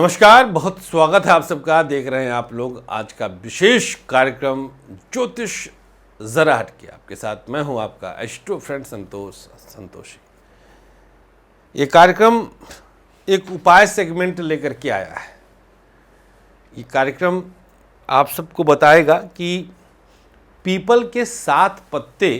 नमस्कार, बहुत स्वागत है आप सबका। देख रहे हैं आप लोग आज का विशेष कार्यक्रम ज्योतिष जरा हटके। आपके साथ मैं हूं आपका एस्ट्रो फ्रेंड संतोषी। ये कार्यक्रम एक उपाय सेगमेंट लेकर के आया है। ये कार्यक्रम आप सबको बताएगा कि पीपल के 7 पत्ते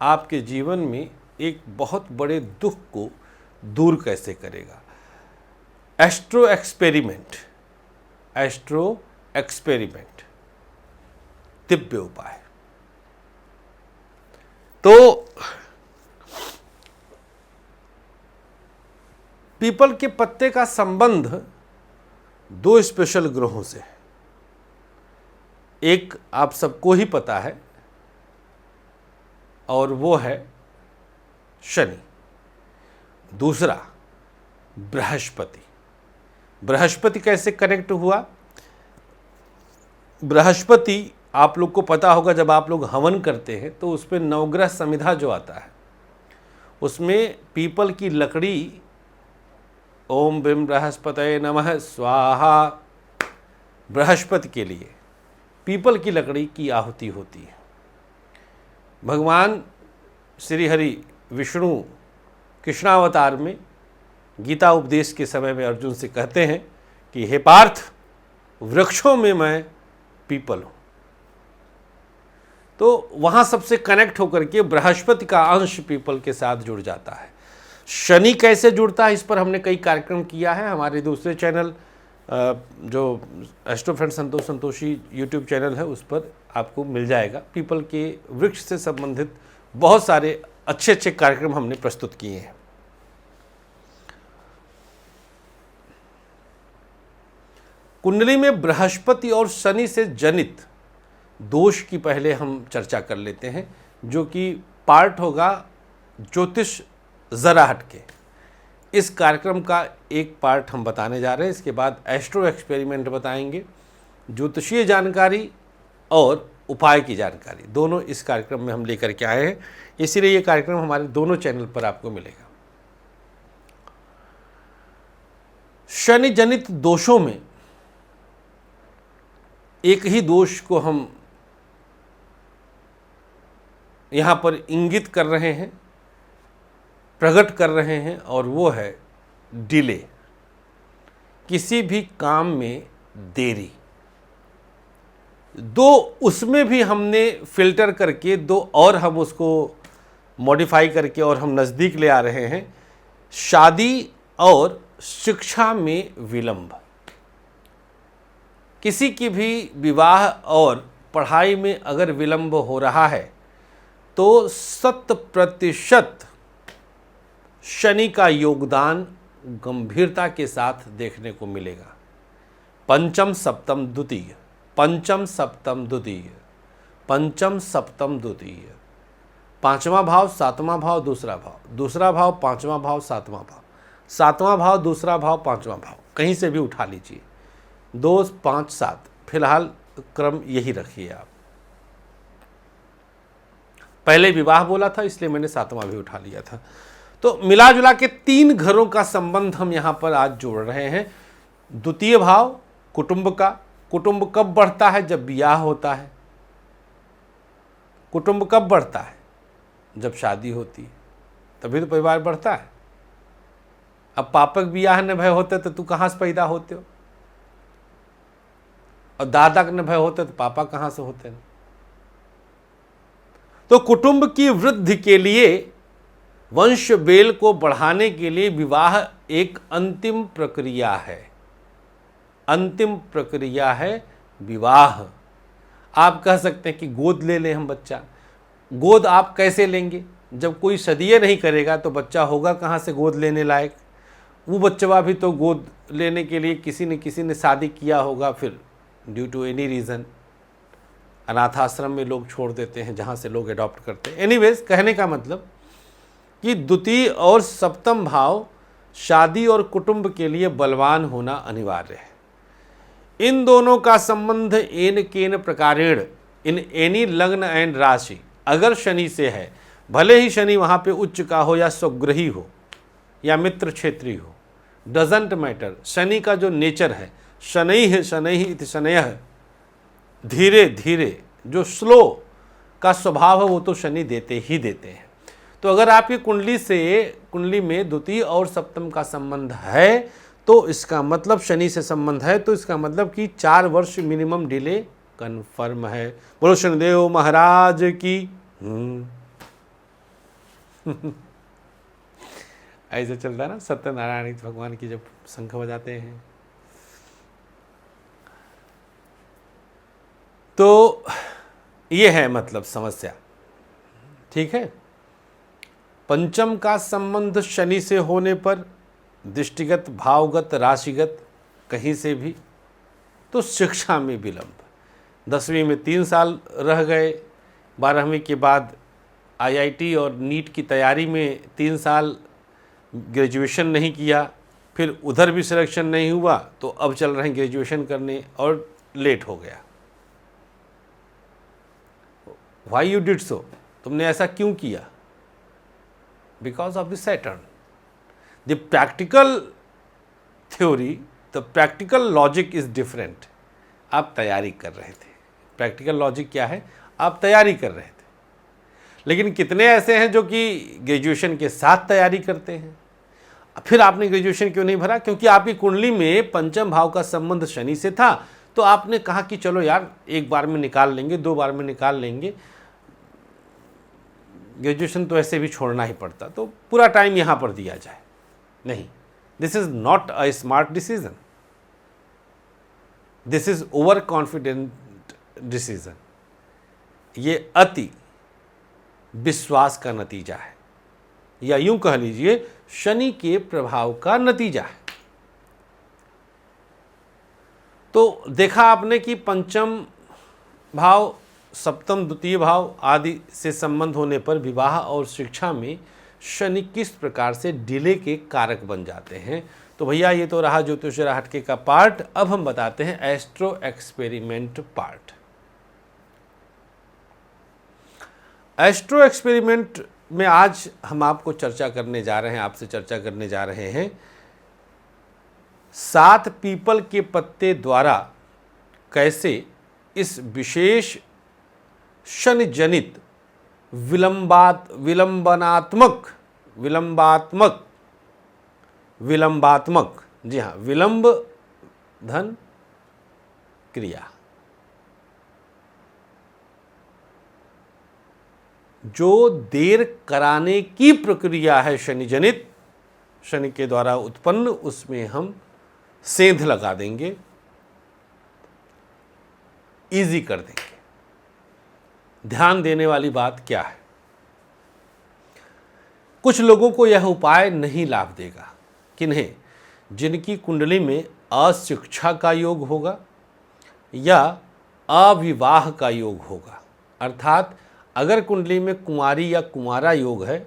आपके जीवन में एक बहुत बड़े दुख को दूर कैसे करेगा। एस्ट्रो एक्सपेरिमेंट दिव्य उपाय। तो पीपल के पत्ते का संबंध 2 स्पेशल ग्रहों से है। एक आप सबको ही पता है और वो है शनि। दूसरा बृहस्पति। बृहस्पति कैसे कनेक्ट हुआ? बृहस्पति आप लोग को पता होगा, जब आप लोग हवन करते हैं तो उसमें नवग्रह समिधा जो आता है उसमें पीपल की लकड़ी ओम बिम बृहस्पतये नमः स्वाहा, बृहस्पति के लिए पीपल की लकड़ी की आहुति होती है। भगवान श्री हरि विष्णु कृष्णावतार में गीता उपदेश के समय में अर्जुन से कहते हैं कि हे पार्थ, वृक्षों में मैं पीपल हूं। तो वहां सबसे कनेक्ट होकर के बृहस्पति का अंश पीपल के साथ जुड़ जाता है। शनि कैसे जुड़ता है, इस पर हमने कई कार्यक्रम किया है। हमारे दूसरे चैनल जो astro friend Santoshi YouTube channel है उस पर आपको मिल जाएगा। पीपल के वृक्ष से संबंधित बहुत सारे अच्छे अच्छे कार्यक्रम हमने प्रस्तुत किए हैं। कुंडली में बृहस्पति और शनि से जनित दोष की पहले हम चर्चा कर लेते हैं, जो कि पार्ट होगा ज्योतिष जरा हटके। इस कार्यक्रम का एक पार्ट हम बताने जा रहे हैं। इसके बाद एस्ट्रो एक्सपेरिमेंट बताएंगे, ज्योतिषीय जानकारी और उपाय की जानकारी दोनों इस कार्यक्रम में हम लेकर के आए हैं। इसीलिए ये कार्यक्रम हमारे दोनों चैनल पर आपको मिलेगा। शनि जनित दोषों में एक ही दोष को हम यहाँ पर इंगित कर रहे हैं, प्रकट कर रहे हैं, और वो है डिले। किसी भी काम में देरी। उसमें भी हमने फिल्टर करके 2 और हम उसको मॉडिफाई करके और हम नज़दीक ले आ रहे हैं। शादी और शिक्षा में विलंब। किसी की भी विवाह और पढ़ाई में अगर विलंब हो रहा है तो 100% शनि का योगदान गंभीरता के साथ देखने को मिलेगा। पंचम सप्तम द्वितीय, पंचम सप्तम द्वितीय, पंचम सप्तम द्वितीय, 5वां भाव 7वां भाव दूसरा भाव, दूसरा भाव 5वां भाव 7वां भाव, 7वां भाव दूसरा भाव 5वां भाव, कहीं से भी उठा लीजिए। 2 5 7 फिलहाल क्रम यही रखिए आप। पहले विवाह बोला था इसलिए मैंने 7वां भी उठा लिया था। तो मिला जुला के 3 घरों का संबंध हम यहां पर आज जोड़ रहे हैं। द्वितीय भाव कुटुंब का। कुटुंब कब बढ़ता है? जब विवाह होता है। कुटुंब कब बढ़ता है? जब शादी होती है, तभी तो परिवार बढ़ता है। अब पापक विवाह न भय होते तो तू कहां से पैदा होते हो, और दादा के न भय होते तो पापा कहां से होते। तो कुटुंब की वृद्धि के लिए, वंश बेल को बढ़ाने के लिए विवाह एक अंतिम प्रक्रिया है। अंतिम प्रक्रिया है विवाह। आप कह सकते हैं कि गोद ले लें हम बच्चा। गोद आप कैसे लेंगे? जब कोई सदिये नहीं करेगा तो बच्चा होगा कहां से गोद लेने लायक? वो बच्चा भी तो गोद लेने के लिए किसी ने शादी किया होगा, फिर ड्यू टू एनी रीज़न अनाथ आश्रम में लोग छोड़ देते हैं, जहाँ से लोग अडॉप्ट करते हैं। एनीवेज, कहने का मतलब कि द्वितीय और सप्तम भाव शादी और कुटुंब के लिए बलवान होना अनिवार्य है। इन दोनों का संबंध एन केन प्रकारेण इन एनी लग्न एंड राशि अगर शनि से है, भले ही शनि वहाँ पे उच्च का हो या स्वग्रही हो या मित्र क्षेत्री हो, डजेंट मैटर। शनि का जो नेचर है, शनैः शनैः इति शनयः, धीरे धीरे, जो स्लो का स्वभाव है वो तो शनि देते ही देते हैं। तो अगर आपकी कुंडली में द्वितीय और सप्तम का संबंध है तो इसका मतलब, शनि से संबंध है तो इसका मतलब कि 4 वर्ष मिनिमम डिले कन्फर्म है। बोलो शनिदेव महाराज की। ऐसे चलता है ना, सत्यनारायण भगवान की जब शंख बजाते हैं। तो ये है मतलब समस्या, ठीक है। पंचम का संबंध शनि से होने पर दृष्टिगत, भावगत, राशिगत कहीं से भी, तो शिक्षा में विलंब। 10वीं में 3 साल रह गए, 12वीं के बाद IIT और नीट की तैयारी में 3 साल ग्रेजुएशन नहीं किया, फिर उधर भी सिलेक्शन नहीं हुआ तो अब चल रहे हैं ग्रेजुएशन करने और लेट हो गया। Why you did so? तुमने ऐसा क्यों किया? Because of the Saturn. The practical theory, the practical logic is different. आप तैयारी कर रहे थे। प्रैक्टिकल लॉजिक क्या है? आप तैयारी कर रहे थे। लेकिन कितने ऐसे हैं जो कि ग्रेजुएशन के साथ तैयारी करते हैं? फिर आपने ग्रेजुएशन क्यों नहीं भरा? क्योंकि आपकी कुंडली में पंचम भाव का संबंध शनि से था, तो आपने कहा कि चलो यार, एक बार में निकाल लेंगे, 2 बार में निकाल लेंगे, ग्रेजुएशन तो ऐसे भी छोड़ना ही पड़ता, तो पूरा टाइम यहाँ पर दिया जाए। नहीं, this is not a smart decision, this is over confident decision. ये अति विश्वास का नतीजा है, या यूं कह लीजिए शनि के प्रभाव का नतीजा है। तो देखा आपने कि पंचम भाव, सप्तम, द्वितीय भाव आदि से संबंध होने पर विवाह और शिक्षा में शनि किस प्रकार से डिले के कारक बन जाते हैं। तो भैया ये तो रहा ज्योतिष हटके का पार्ट। अब हम बताते हैं astro experiment part. Astro experiment में आज हम आपको चर्चा करने जा रहे हैं, आपसे चर्चा करने जा रहे हैं 7 पीपल के पत्ते द्वारा कैसे इस विशेष शनि जनित विलंबात्मक, जी हाँ, विलंब धन क्रिया, जो देर कराने की प्रक्रिया है शनि जनित, शनि के द्वारा उत्पन्न, उसमें हम सेंध लगा देंगे, इजी कर देंगे। ध्यान देने वाली बात क्या है, कुछ लोगों को यह उपाय नहीं लाभ देगा। किन्हें? जिनकी कुंडली में अशिक्षा का योग होगा या अविवाह का योग होगा। अर्थात अगर कुंडली में कुंवारी या कुंवारा योग है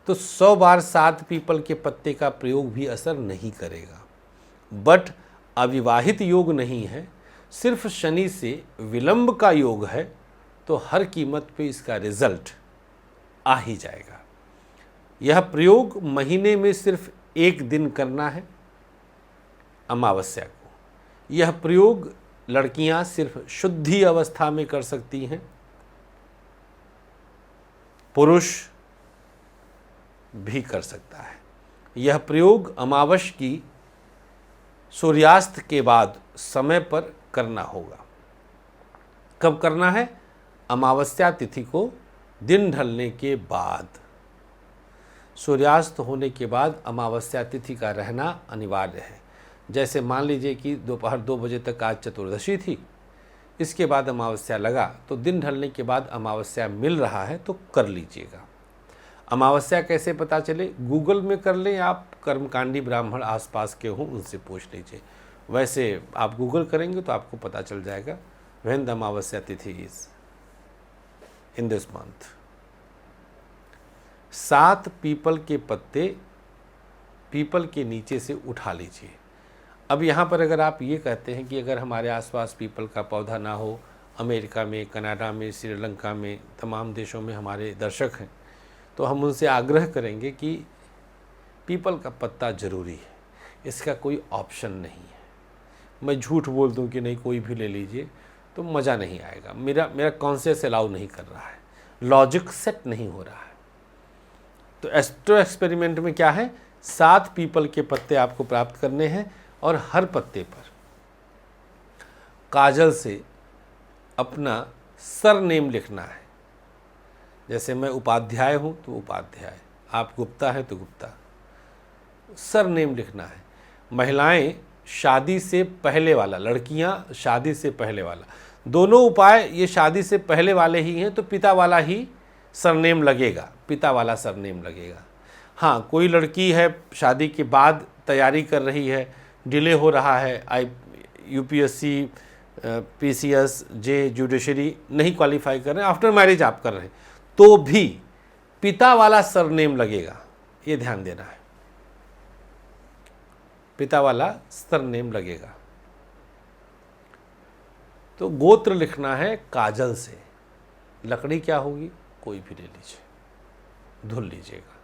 तो 100 बार 7 पीपल के पत्ते का प्रयोग भी असर नहीं करेगा। बट अविवाहित योग नहीं है, सिर्फ शनि से विलंब का योग है, तो हर कीमत पे इसका रिजल्ट आ ही जाएगा। यह प्रयोग महीने में सिर्फ 1 दिन करना है, अमावस्या को। यह प्रयोग लड़कियां सिर्फ शुद्धि अवस्था में कर सकती हैं, पुरुष भी कर सकता है। यह प्रयोग अमावस्या की सूर्यास्त के बाद समय पर करना होगा। कब करना है? अमावस्या तिथि को दिन ढलने के बाद, सूर्यास्त होने के बाद अमावस्या तिथि का रहना अनिवार्य है। जैसे मान लीजिए कि दोपहर 2 बजे तक आज चतुर्दशी थी, इसके बाद अमावस्या लगा, तो दिन ढलने के बाद अमावस्या मिल रहा है तो कर लीजिएगा। अमावस्या कैसे पता चले? गूगल में कर लें आप, कर्मकांडी ब्राह्मण आसपास के हों उनसे पूछ लीजिए। वैसे आप गूगल करेंगे तो आपको पता चल जाएगा व्हेन द अमावस्या तिथि is in this month. 7 people के पत्ते पीपल के नीचे से उठा लीजिए। अब यहाँ पर अगर आप ये कहते हैं कि अगर हमारे आसपास पीपल का पौधा ना हो, अमेरिका में, कनाडा में, श्रीलंका में, तमाम देशों में हमारे दर्शक हैं, तो हम उनसे आग्रह करेंगे कि पीपल का पत्ता ज़रूरी है। इसका कोई ऑप्शन नहीं है। मैं झूठ बोल दूं कि नहीं कोई भी ले लीजिए तो मज़ा नहीं आएगा। मेरा कॉन्शियस अलाउ नहीं कर रहा है, लॉजिक सेट नहीं हो रहा है। तो एस्ट्रो एक्सपेरिमेंट में क्या है, 7 पीपल के पत्ते आपको प्राप्त करने हैं और हर पत्ते पर काजल से अपना सरनेम लिखना है। जैसे मैं उपाध्याय हूँ तो उपाध्याय, आप गुप्ता है तो गुप्ता, सरनेम लिखना है। महिलाएं शादी से पहले वाला, लड़कियां शादी से पहले वाला, दोनों उपाय ये शादी से पहले वाले ही हैं तो पिता वाला ही सरनेम लगेगा, पिता वाला सरनेम लगेगा। हाँ, कोई लड़की है शादी के बाद तैयारी कर रही है, डिले हो रहा है, यूपीएससी, पीसीएस, जे, जुडिशरी नहीं क्वालिफाई कर रहे हैं, आफ्टर मैरिज आप कर रहे हैं, तो भी पिता वाला सरनेम लगेगा, ये ध्यान देना है, पिता वाला सरनेम लगेगा। तो गोत्र लिखना है काजल से। लकड़ी क्या होगी, कोई भी ले लीजिए, धुल लीजिएगा।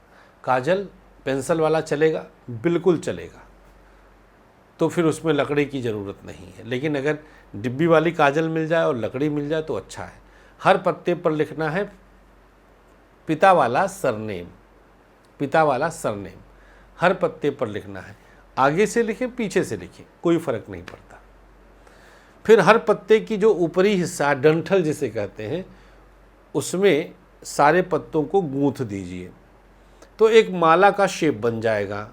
काजल पेंसिल वाला चलेगा, बिल्कुल चलेगा, तो फिर उसमें लकड़ी की ज़रूरत नहीं है। लेकिन अगर डिब्बी वाली काजल मिल जाए और लकड़ी मिल जाए तो अच्छा है। हर पत्ते पर लिखना है पिता वाला सरनेम, पिता वाला सरनेम हर पत्ते पर लिखना है। आगे से लिखें पीछे से लिखें, कोई फ़र्क नहीं पड़ता। फिर हर पत्ते की जो ऊपरी हिस्सा, डंठल जिसे कहते हैं, उसमें सारे पत्तों को गूंथ दीजिए तो एक माला का शेप बन जाएगा।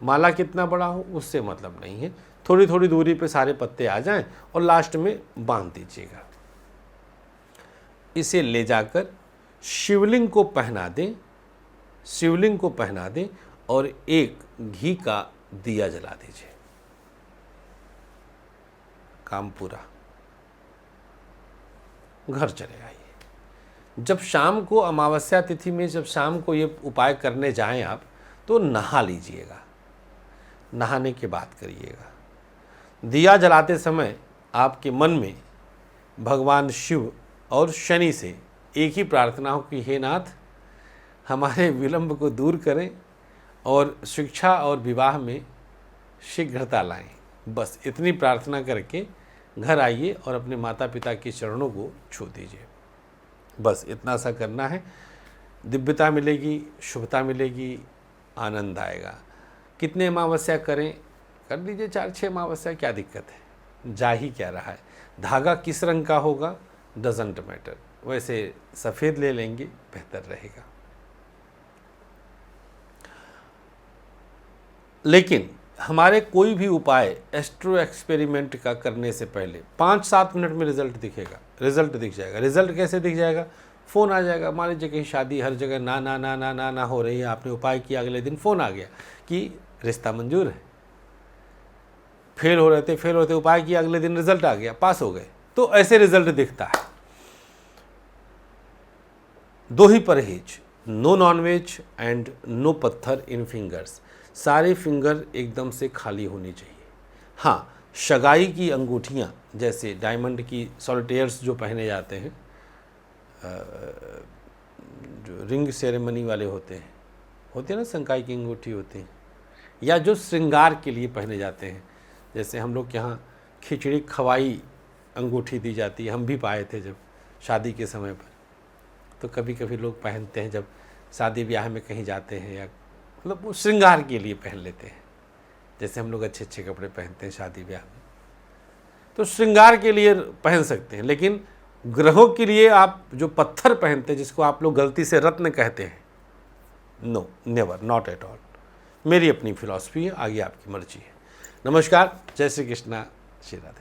माला कितना बड़ा हो उससे मतलब नहीं है, थोड़ी थोड़ी दूरी पे सारे पत्ते आ जाएं और लास्ट में बांध दीजिएगा। इसे ले जाकर शिवलिंग को पहना दें, शिवलिंग को पहना दें और एक घी का दिया जला दीजिए, काम पूरा। घर चले आइए। जब शाम को अमावस्या तिथि में, जब शाम को ये उपाय करने जाएं आप, तो नहा लीजिएगा, नहाने के बाद करिएगा। दिया जलाते समय आपके मन में भगवान शिव और शनि से एक ही प्रार्थना हो कि हे नाथ, हमारे विलंब को दूर करें और शिक्षा और विवाह में शीघ्रता लाएं। बस इतनी प्रार्थना करके घर आइए और अपने माता पिता के चरणों को छू दीजिए। बस इतना सा करना है, दिव्यता मिलेगी, शुभता मिलेगी, आनंद आएगा। कितने अमावस्या करें, कर लीजिए 4-6 अमावस्या, क्या दिक्कत है, जा ही क्या रहा है। धागा किस रंग का होगा डजेंट मैटर, वैसे सफ़ेद ले लेंगे बेहतर रहेगा। लेकिन हमारे कोई भी उपाय एस्ट्रो एक्सपेरिमेंट का करने से पहले 5-7 मिनट में रिजल्ट दिखेगा, रिजल्ट दिख जाएगा। रिजल्ट कैसे दिख जाएगा, फ़ोन आ जाएगा। मान लीजिए कहीं शादी, हर जगह ना ना ना ना ना ना हो रही है, आपने उपाय किया, अगले दिन फ़ोन आ गया कि रिश्ता मंजूर है। फेल हो रहे थे, उपाय किया, अगले दिन रिजल्ट आ गया, पास हो गए। तो ऐसे रिजल्ट दिखता है। 2 ही परहेज, नो नॉनवेज एंड नो पत्थर इन फिंगर्स। सारे फिंगर एकदम से खाली होनी चाहिए। हाँ, शगाई की अंगूठियाँ, जैसे डायमंड की सॉलिटेयर्स जो पहने जाते हैं, जो रिंग सेरेमनी वाले होते हैं ना, संकाई की अंगूठी होती है, या जो श्रृंगार के लिए पहने जाते हैं, जैसे हम लोग के यहाँ खिचड़ी खवाई अंगूठी दी जाती है, हम भी पाए थे जब शादी के समय पर। तो कभी कभी लोग पहनते हैं जब शादी ब्याह में कहीं जाते हैं, या मतलब वो श्रृंगार के लिए पहन लेते हैं, जैसे हम लोग अच्छे अच्छे कपड़े पहनते हैं शादी ब्याह में, तो श्रृंगार के लिए पहन सकते हैं। लेकिन ग्रहों के लिए आप जो पत्थर पहनते हैं, जिसको आप लोग गलती से रत्न कहते हैं, no, never, not at all. मेरी अपनी फिलॉसफी है, आगे आपकी मर्जी है। नमस्कार, जय श्री कृष्णा, श्री राधे।